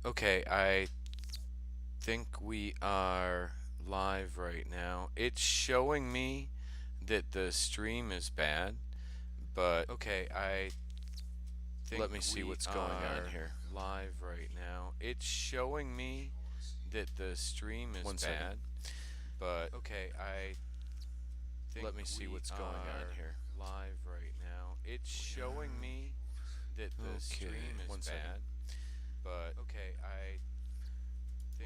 Okay, I think we are live right now. It's showing me that the stream is bad, but okay, I think let me see what's going on here. Live right now. It's showing me that the stream is bad, but okay, I think let me see what's going on here. Live right now. It's showing me that the stream is bad, but okay, I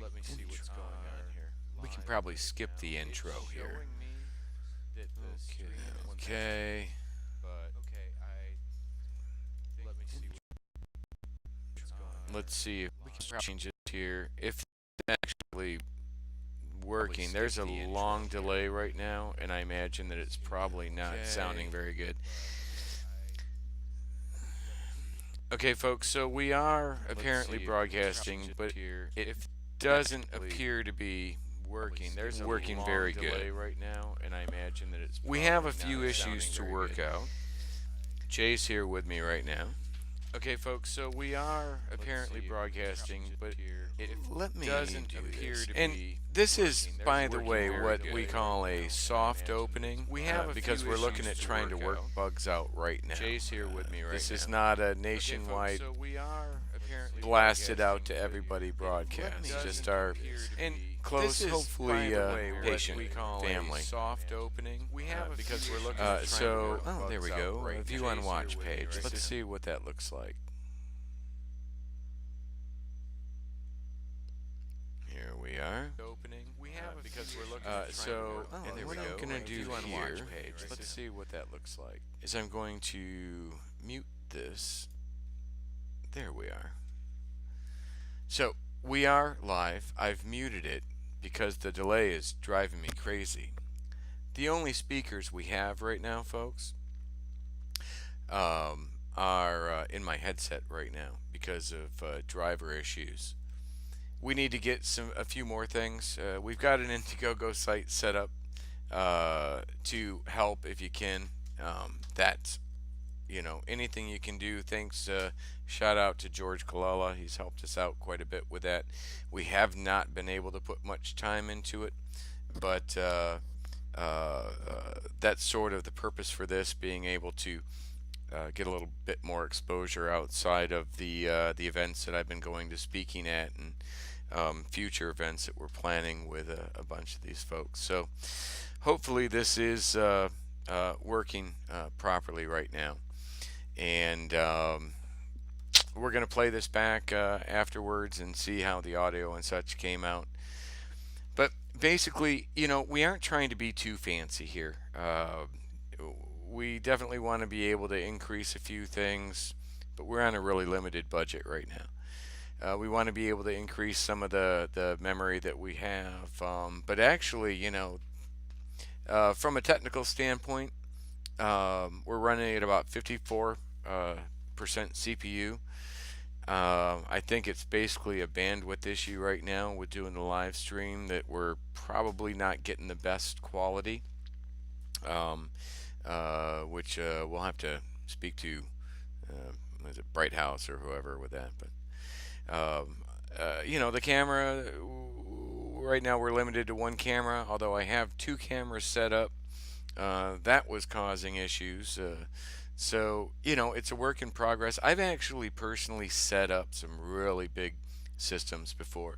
let me see what's going on here. We can probably skip the intro here. Okay. But okay, I let me see what's going on. Let's see if we can change it here. If it's actually working, there's a long delay right now, and I imagine that it's probably not sounding very good. Okay, folks, so we are apparently broadcasting, but it doesn't appear to be working. There's working very good right now, and I imagine that it's. We have a few issues to work out. Jay's here with me right now. Okay, folks, so we are apparently broadcasting, but it doesn't appear to be. And this is, by the way, what we call a soft opening. We have because we're looking at trying to work bugs out right now. Jay's here with me right now. This is not a nationwide blasted out to everybody broadcast. Just our and close, hopefully patient family. Soft opening. We have because we're looking at so oh, there we go. Right, view on watch page. Let's see what that looks like. Here we are. Opening. We have because we're looking so oh, and there what we go. I'm gonna do here. Page. Let's see what that looks like. Is I'm going to mute this. There we are. So we are live. I've muted it because the delay is driving me crazy. The only speakers we have right now, folks, are in my headset right now because of driver issues. We need to get a few more things. We've got an Indiegogo site set up to help if you can. That's anything you can do. Thanks. Shout out to George Kalala. He's helped us out quite a bit with that. We have not been able to put much time into it, but that's sort of the purpose for this, being able to get a little bit more exposure outside of the events that I've been going to speaking at, and future events that we're planning with a bunch of these folks. So hopefully this is working properly right now. And we're going to play this back afterwards and see how the audio and such came out. But basically, we aren't trying to be too fancy here. We definitely want to be able to increase a few things, but we're on a really limited budget right now. We want to be able to increase some of the memory that we have. But actually, from a technical standpoint, we're running at about 54% CPU. I think it's basically a bandwidth issue right now with doing the live stream, that we're probably not getting the best quality, which we'll have to speak to is it Bright House or whoever with that. But the camera right now, we're limited to one camera, although I have two cameras set up. That was causing issues. So, it's a work in progress. I've actually personally set up some really big systems before.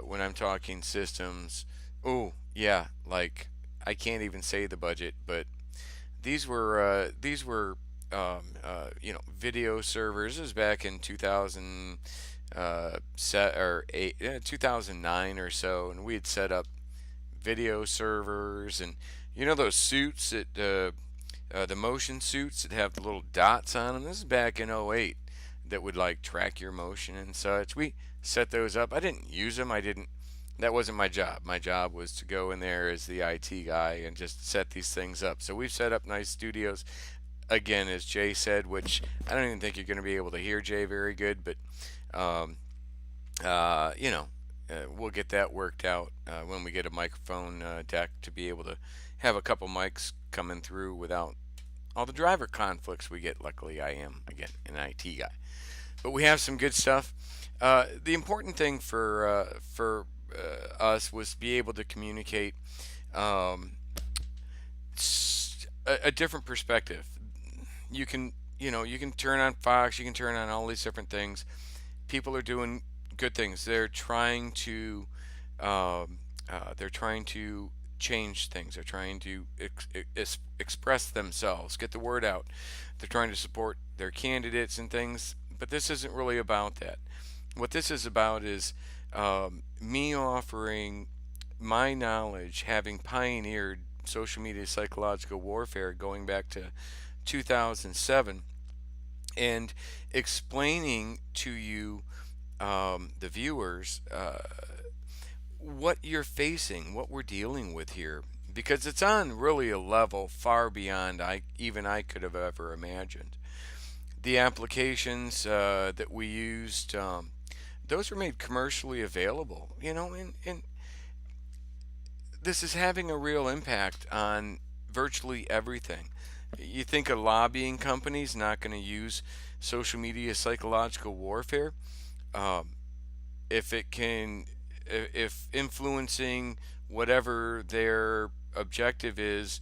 When I'm talking systems, oh, yeah, like, I can't even say the budget, but these were video servers. This was back in 2009 or so, and we had set up video servers, and those suits that the motion suits that have the little dots on them. This is back in '08, that would like track your motion and such. We set those up. I didn't use them. That wasn't my job. My job was to go in there as the IT guy and just set these things up. So we've set up nice studios. Again, as Jay said, which I don't even think you're going to be able to hear Jay very good, but we'll get that worked out when we get a microphone deck to be able to have a couple mics coming through without all the driver conflicts we get. Luckily, I am, again, an IT guy. But we have some good stuff. The important thing for us was to be able to communicate um, a different perspective. You can you can turn on Fox, you can turn on all these different things. People are doing good things. They're trying to change things. They're trying to express themselves, get the word out. They're trying to support their candidates and things. But this isn't really about that. What this is about is me offering my knowledge, having pioneered social media psychological warfare going back to 2007, and explaining to you, the viewers, what you're facing, what we're dealing with here, because it's on really a level far beyond I could have ever imagined. The applications that we used, those were made commercially available, and this is having a real impact on virtually everything. You think a lobbying company's not going to use social media psychological warfare? Um, if it can, if influencing whatever their objective is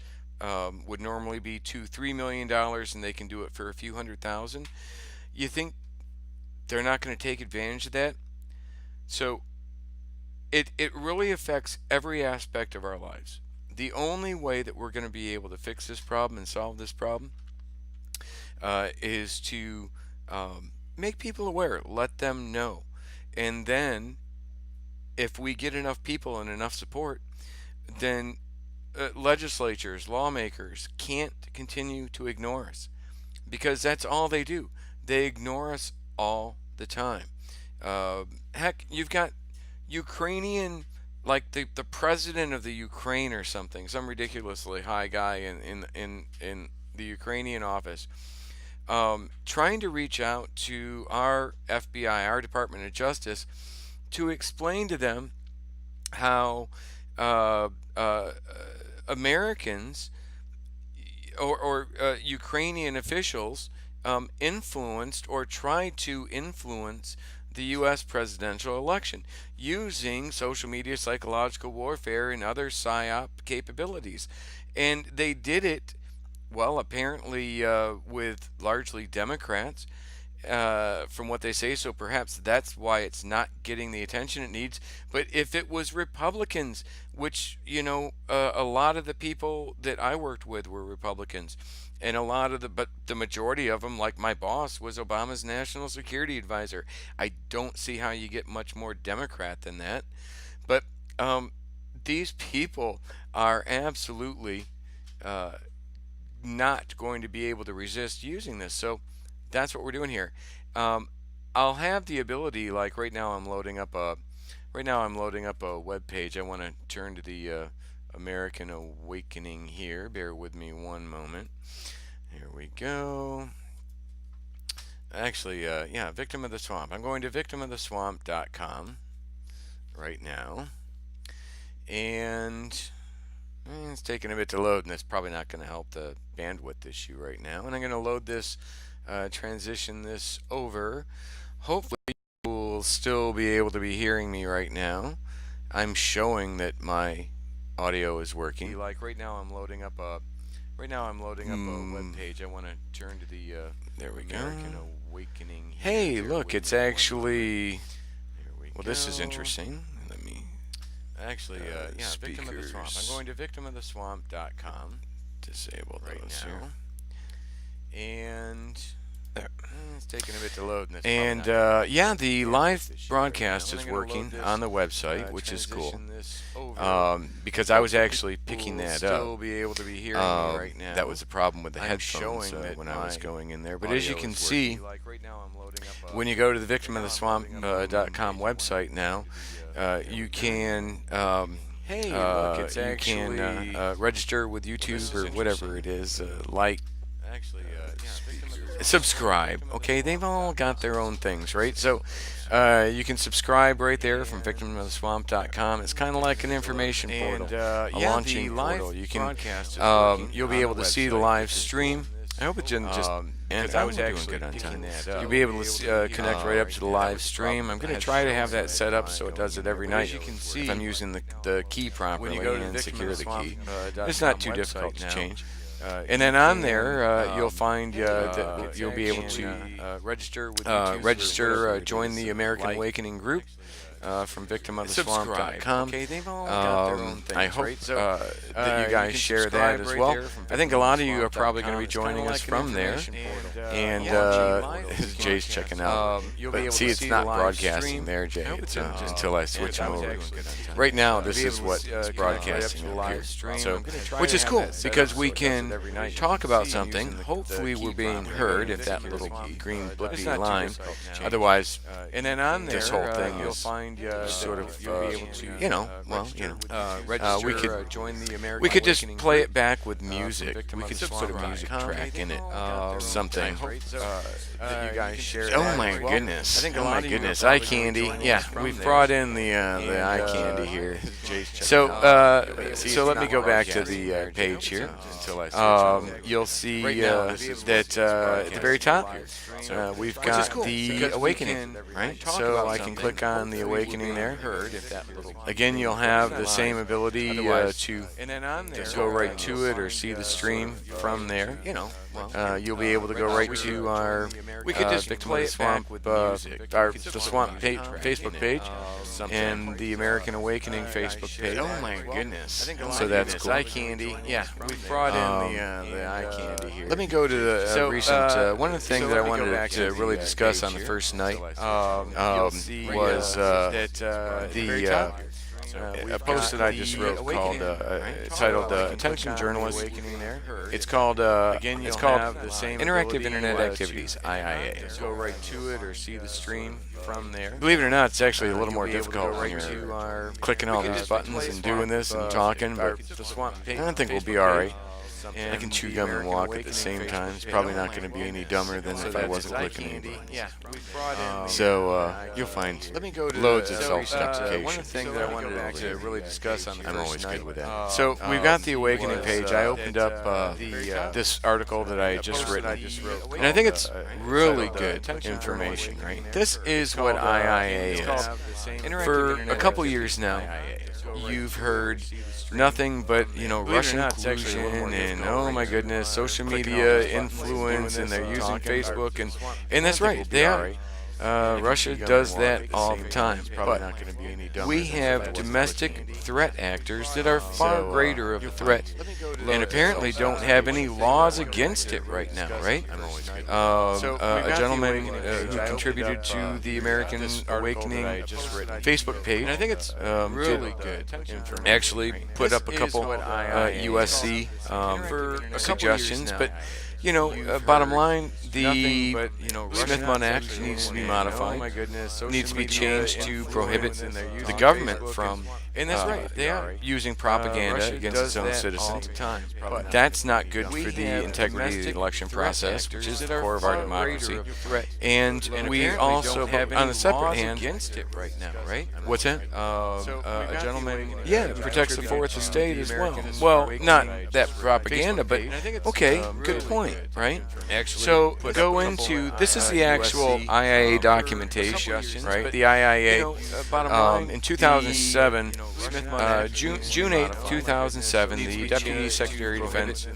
would normally be $2-3 million, and they can do it for a few hundred thousand, you think they're not going to take advantage of that? So it really affects every aspect of our lives. The only way that we're going to be able to fix this problem and solve this problem is to make people aware, let them know. And then, if we get enough people and enough support, then legislatures, lawmakers can't continue to ignore us, because that's all they do. They ignore us all the time. Heck, you've got Ukrainian, like the president of the Ukraine or something, some ridiculously high guy in the Ukrainian office, trying to reach out to our FBI, our Department of Justice, to explain to them how uh, uh, Americans or Ukrainian officials influenced or tried to influence the U.S. presidential election using social media psychological warfare and other psyop capabilities. And they did it, well, apparently with largely Democrats, from what they say. So perhaps that's why it's not getting the attention it needs. But if it was Republicans, which, a lot of the people that I worked with were Republicans, and but the majority of them, like my boss, was Obama's national security advisor. I don't see how you get much more Democrat than that. But these people are absolutely uh, not going to be able to resist using this. So that's what we're doing here. Um, I'll have the ability, like right now I'm loading up a web page. I want to turn to the American Awakening here. Bear with me one moment. Here we go. Actually, yeah, Victim of the Swamp. I'm going to victimoftheswamp.com right now, and it's taking a bit to load, and that's probably not going to help the bandwidth issue right now. And I'm going to load this, transition this over. Hopefully, you'll still be able to be hearing me right now. I'm showing that my audio is working. Like right now I'm loading up a web page. I want to turn to the there we American go. Awakening. Hey, look, it's actually. Well, this is interesting. Let me. Actually, yeah, Victim of the Swamp. I'm going to victimoftheswamp.com. Disable right those now. Here. And there. It's taking a bit to load. And yeah, the live broadcast is working on the website, which is cool. Because I was actually picking that up. Still be able to be hearing me right now. That was a problem with the headphones when I was going in there. But as you can see, when you go to the victimoftheswamp.com website now, you can. Hey, look, it's actually you can register with YouTube or whatever it is. Like, subscribe. Okay, they've all got their own things, right? So you can subscribe right there from victimoftheswamp.com. It's kind of like an information portal, a launching portal. You can you'll be able to see the live stream. I hope it didn't just end. Because I was We're doing actually good on picking time. that up. You'll be able to connect right up to the live stream. I'm going to try to have that set up so it does it every night. As you can see, If I'm using the key when properly you go to and secure the key, it's victimoftheswamp.com not too difficult website to now, change. you And then on can, there, you'll find that it's you'll be able actually, to register with YouTube or register, whatever it join is, the American like, Awakening group from subscribe. victimoftheswamp.com. Okay, they've all got their own things, I hope right? So, that you you guys can share that subscribe as right well. there from I think a lot of you are probably going to be victimoftheswamp.com. joining us It's kinda from there. like an information board. And Jay's checking out. You'll be But able see, to it's see not the live broadcasting stream. there, Jay. I hope It's, it's until I switch I them was over. actually good on time. Right now, You'll this be is able what to, is connect right up broadcasting to the up live here. stream. So, I'm gonna try which to is have cool that set because up we so it does can it every night. talk about See, something. using the Hopefully, key we're being properly heard and if that secure the little key. green It's blippy not too line. difficult to change. Otherwise, And then on there, this whole thing you'll is find sort that of, you'll be able to, register, we could join the American we could just Awakening play group, it back with from music. We could just put a music track in it. Something. that you guys share. Oh that my as well. goodness! I think a Oh lot my of you are goodness! probably Eye gonna be candy. joining Yeah, us from we've there. brought in the And, eye candy here. Jay's checking So out. so let me go back to the page here. You'll see Right now, this is that what's at the very top So, we've which is got cool, the because we awakening, can right? talk So about I can something. click on the Hopefully awakening we're there. being heard if that little Again, you'll have the same ability Otherwise, to and then on there, just go right to it or see the stream from there. You'll be able to go right to our we could just Victim play of the it back Swamp, with music, our could just the put a Swamp music page, track Facebook in it. page, Something. and the American Awakening Facebook page. Oh my goodness! So that's cool. Eye candy. Yeah, we brought in the eye candy here. Let me go to the recent. One of the things that I wanted to really discuss on the first night was a post that I just wrote called titled "Attention Journalists." It's called Interactive Internet Activities (IIA). Go right to it or see the stream from there. Believe it or not, it's actually a little more difficult when you're clicking all these buttons and doing this and talking, but I don't think we'll be alright. I can chew gum and walk at the same time. It's probably not going to be any dumber than if I wasn't clicking any buttons. So you'll find loads of self-deprecation. One of the things that I wanted to really discuss on the I'm first always night, good with that. So we've got the Awakening page. I opened up this article that I had just written, and I think it's really good information. Right? This is what IIA is. For a couple years now, you've heard nothing but Russian collusion and oh my goodness, social media influence, and they're using Facebook and that's right, they are. Russia does that all the time, but we have domestic threat actors that are far greater of a threat and apparently don't have any laws against it right now, right? A gentleman who contributed to the American Awakening Facebook page, and I think it's really good, actually put up a couple USC suggestions, but bottom line, the Smith-Munn Act needs to be modified, needs to be changed to prohibit the government from they are using propaganda against its own citizens. That's not good for the integrity of the election process, which is the core of our democracy. And we also have, on the separate hand, against it right now, right? What's that? A gentleman, it protects the Fourth Estate as well. Well, not that propaganda, but okay, good point, right? So go into, this is the actual IIA documentation, right? The IIA, in 2007, June 8th, 2007, the Deputy Secretary of Defense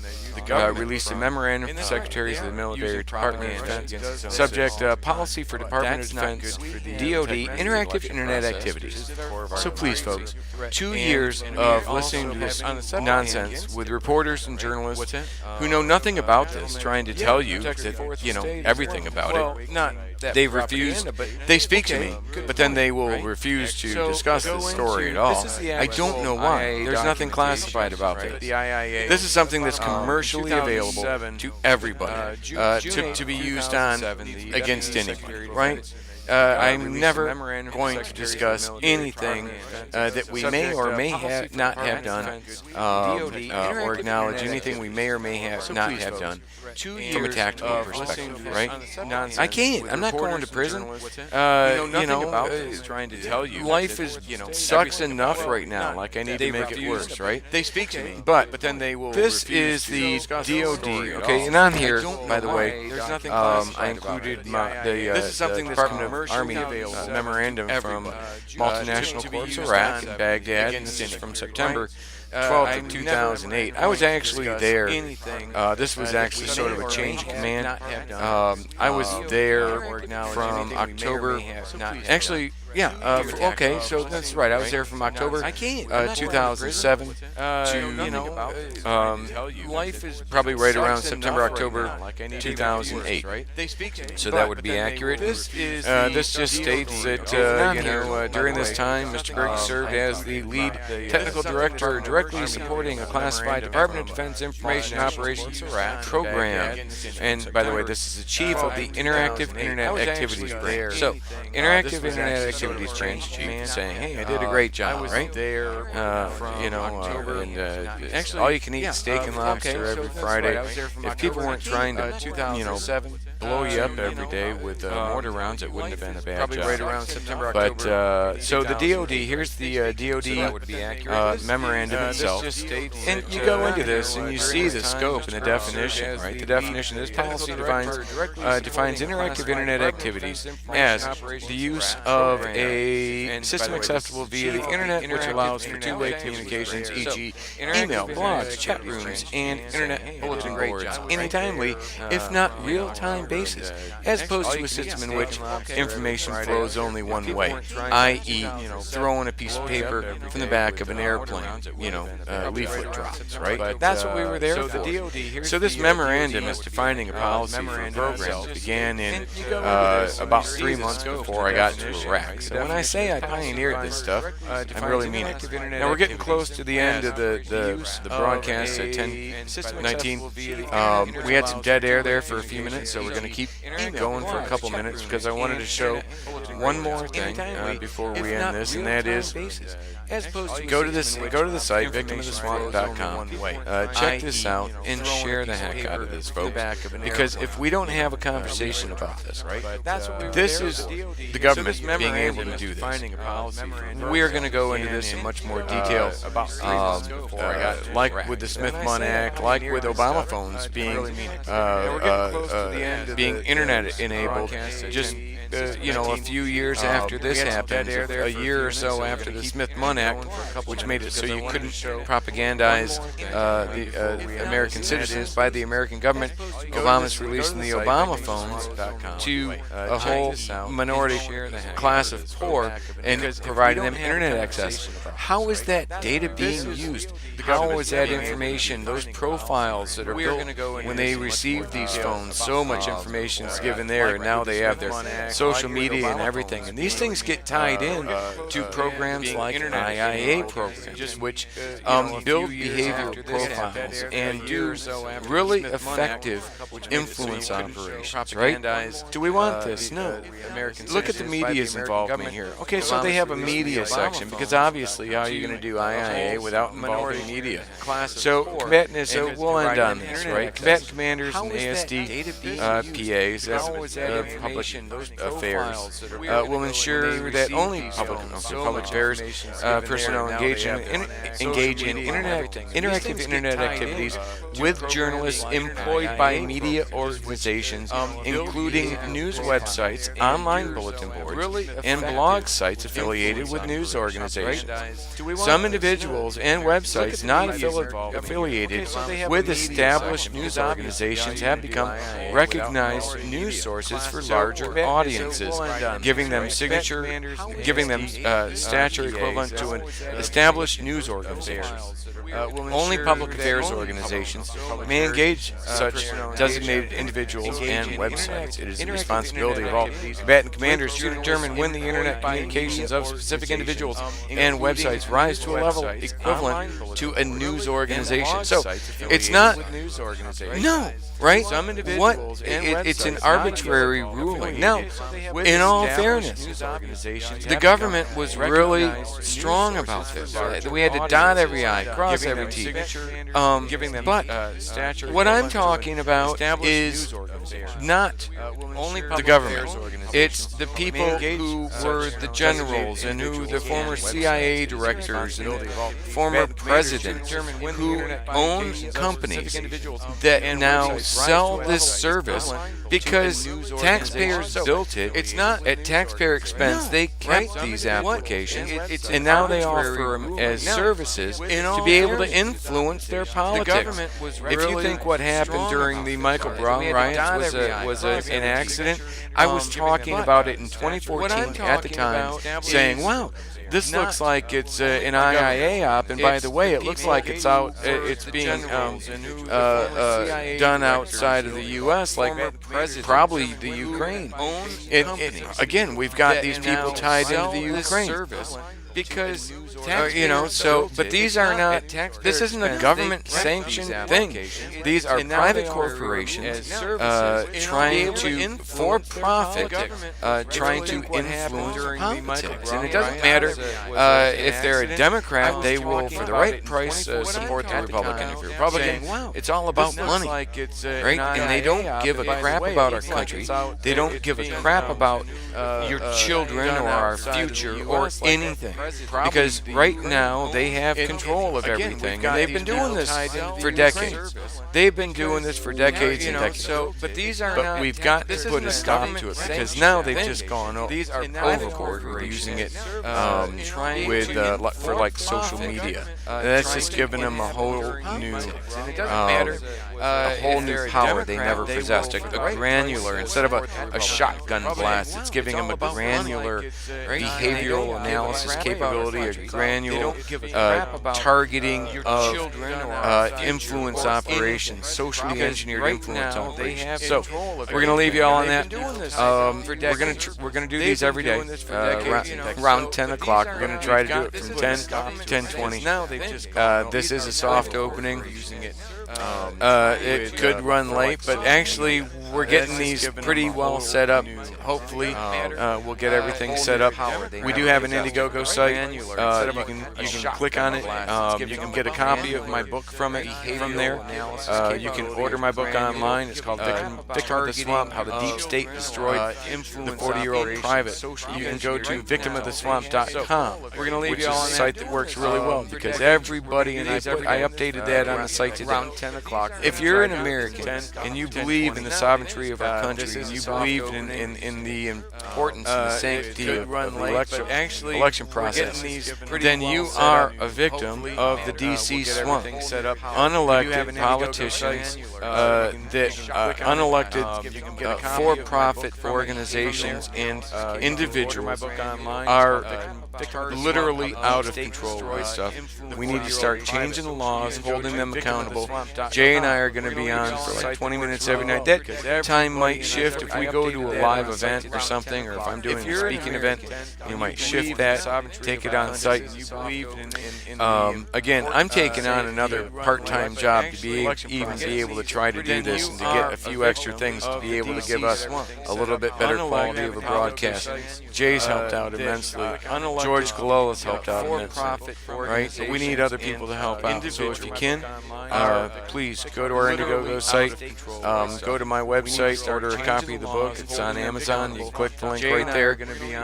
released a memorandum for the Secretaries of the Military Department of Defense, subject policy for Department of Defense, DoD, interactive internet activities. So please, folks, 2 years of listening to this nonsense with reporters and journalists who know nothing about this, trying to tell you that, everything about it. They've refused. They speak to me, but then they will refuse to discuss this story at all. I don't know why. There's nothing classified about this. This is something that's commercially available to everybody, to be used on against anybody, right? I'm never going to discuss anything that we may or may not have done, or acknowledge anything we may or may have not have done from a tactical perspective, right? I can't. I'm not going to prison. trying to tell you life is sucks enough right now. Like I need to make it worse, right? They speak to me, But then they will. this is the DOD. Okay, and on here, by the way, there's nothing I included This is something the that's Department of commercially Army available memorandum from to multinational be courts of used Iraq on and Baghdad, and against this is anything, from right? September 12th of 2008. I was actually there. This was actually sort of a change of command. I was there from October. Actually, yeah. Okay, so that's right. I was there from October 2007 to life is probably right around September, October 2008. So that would be accurate. This just states that during this time, Mr. Berge served as the lead technical director, directly supporting a classified Department of Defense Information Operations program. And by the way, this is the chief of the Interactive Internet Activities branch. So, Interactive Internet Activities branch chief saying, "Hey, I did a great job, right? Actually, all you can eat steak and lobster every Friday. If people weren't trying to, blow you up every day with mortar rounds, it wouldn't have been a bad probably job. right around September, But so the DoD, here's the DoD memorandum itself, and you go into this and you see the scope and the definition, right? The definition of this policy defines interactive internet activities as the use of a system accessible via the internet which allows for two-way communications, e.g., email, blogs, chat rooms, and internet bulletin boards, in a timely, if not real-time basis, as opposed to a system in which information flows only one way, i.e., throwing a piece of paper from the back of an airplane, leaflet drops, right? But that's what we were there for. So this memorandum is defining a policy for a program that began in about 3 months before I got to Iraq. So when I say I pioneered this stuff, I really mean it. Now we're getting close to the end of the broadcast at 10:19. We had some dead air there for a few minutes, so we're going to keep going for a couple minutes because I wanted to show one more thing before we end this, and that is go to the site victimoftheswamp.com. Check this out and share the heck out of this, folks. Because if we don't have a conversation about this, this is the government being able to do this. We are going to go into this in much more detail, like with the Smith-Munn Act, like with Obama phones being internet enabled, just a few years after this happened, a year or so after the Smith-Munn Act, which made it so you couldn't propagandize the American citizens by the American government. Obama's releasing the Obama phones to a whole minority class of poor and providing them internet access. How is that data being used? How is that information, those profiles that are built when they receive these phones? So much information is given there, and now they have their social media and everything. And these things get tied in to programs like IIA programs, which build behavioral profiles and do really effective influence operations, right? Do we want this? No. Look at the media's involvement here. Okay, so they have a media section, because obviously how are you going to do IIA without involving media? So combatants, so we'll end on this, right? Combatant commanders and ASD PAs, that's public affairs, will ensure that only public affairs personnel engage in interactive internet activities with journalists employed by media organizations, including news websites, online bulletin boards, and blog sites affiliated with news organizations. Some individuals and websites not affiliated with established news organizations have become recognized news sources for larger audiences, giving them stature equivalent to an established news organization. Only public affairs organizations may engage such designated individuals and websites. It is the responsibility of all combatant commanders to determine when the internet communications of specific individuals and websites rise to a level equivalent to a news organization. So it's not, no, right? What? It's an arbitrary ruling. Now, in all fairness, the government was really strong about this. We had to dot every I, cross every T. But what I'm talking about is not the government. It's the people who were the generals and who the former CIA directors and former presidents who own companies that now sell this service because taxpayers built it. It's not at taxpayer expense. They kept these applications, and now they offer them as services to be able to influence their politics. If you think what happened during the Michael Brown riots was an accident, I was talking about it in 2014 at the time, saying, "Wow, this looks like it's an IIA op, and by the way, it looks like it's being done outside of the U.S., like probably the Ukraine." Again, we've got these people tied into the Ukraine. Because but these are not. This isn't a government-sanctioned thing. These are private corporations trying to, for profit, trying to influence politics. And it doesn't matter if they're a Democrat; they will, for the right price, support the Republican. If you're Republican, it's all about money, right? And they don't give a crap about our country. They don't give a crap about your children or our future or anything. Because right now they have control of everything, and they've been doing this for decades. They've been doing this for decades and decades. But we've got to put a stop to it, because now they've just gone overboard with using it for like social media. And that's just given them a whole new power they never possessed. A granular, instead of a shotgun blast, it's giving them a granular behavioral analysis capability, a granular targeting of influence operations, socially engineered influence operations. So we're going to leave you all on that. We're going to do these every day around 10 o'clock. We're going to try to do it from 10 to 10:20. This is a soft opening. It could run late, but actually we're getting these pretty well set up. Hopefully, we'll get everything set up. We do have an Indiegogo site. You can click on it. You can get a copy of my book from there. You can order my book online. It's called Victim of the Swamp: How the Deep State Destroyed the 40-Year-Old Private. You can go to victimoftheswamp.com, which is a site that works really well, because everybody, and I updated that on the site today. If you're an American and you believe in the sovereignty of our country, and you believe in the importance and the sanctity of the election process, then you are a victim of the D.C. swamp. Unelected politicians, unelected for-profit organizations and individuals are literally out of control with stuff. We need to start changing the laws, holding them accountable. Jay and I are going to be on for like 20 minutes every night. That time might shift if we go to a live event or something, or if I'm doing a speaking event, you might shift that, take it on site. Again, I'm taking on another part-time job to be able to try to do this and to get a few extra things to be able to give us a little bit better quality of a broadcast. Jay's helped out immensely. George Galolis helped out immensely. Right? But we need other people to help out. So if you can, please go to our Indiegogo site, go to my website, order a copy of the book. It's on Amazon. You can click the link right there.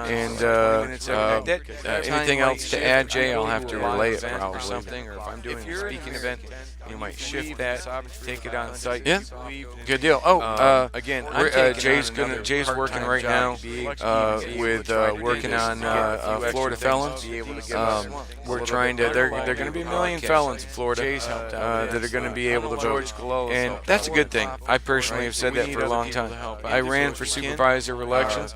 And anything else to add, Jay, I'll have to relay it probably. Or if I'm doing a speaking event, you might shift that, take it on site. Yeah, good deal. Again, Jay's working right now with working on Florida felons. We're trying to. They're going to be 1 million felons in Florida that are going to be able to vote, and that's a good thing. I personally have said that for a long time. I ran for supervisor elections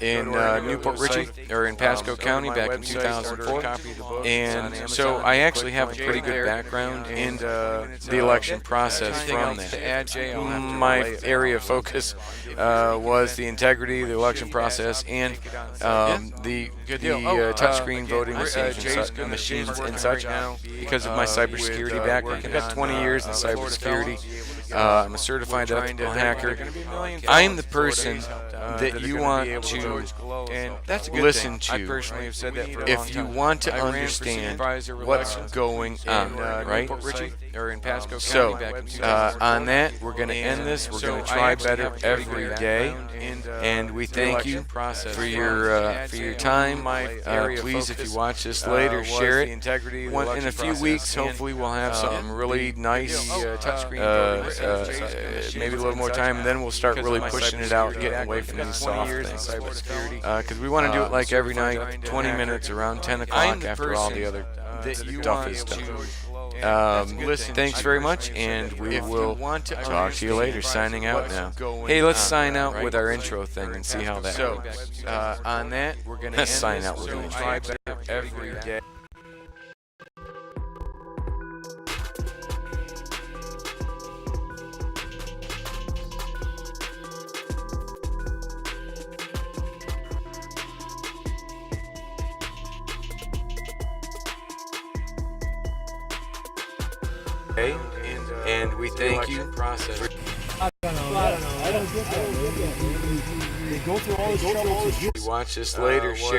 in Newport Richey, or in Pasco County, back in 2004, and so I actually have a pretty good background in the election process from that. My area of focus was the integrity of the election process and the touchscreen voting machines and such, because of my cybersecurity background. I've got 20 years in cybersecurity, I'm a certified ethical hacker. I'm the person that you want to listen to. I personally have said that for a long time. If you want to understand what's going on, right? So, on that, we're going to end this. We're going to try better every day, and we thank you for your time. Please, if you watch this later, share it. In a few weeks, hopefully, we'll have something really nice. Maybe a little more time, and then we'll start really pushing it out, getting away from these soft things. Because we want to do it like every night, 20 minutes around 10 o'clock after all the other stuff is done. Thanks very much, and we will talk to you later. Signing out now. Hey, let's sign out with our intro thing and see how that goes. On that, we're going to sign out. We're going to try better every day. And we thank you. I don't know. I don't get that. They go through all this trouble. Watch this later. Share.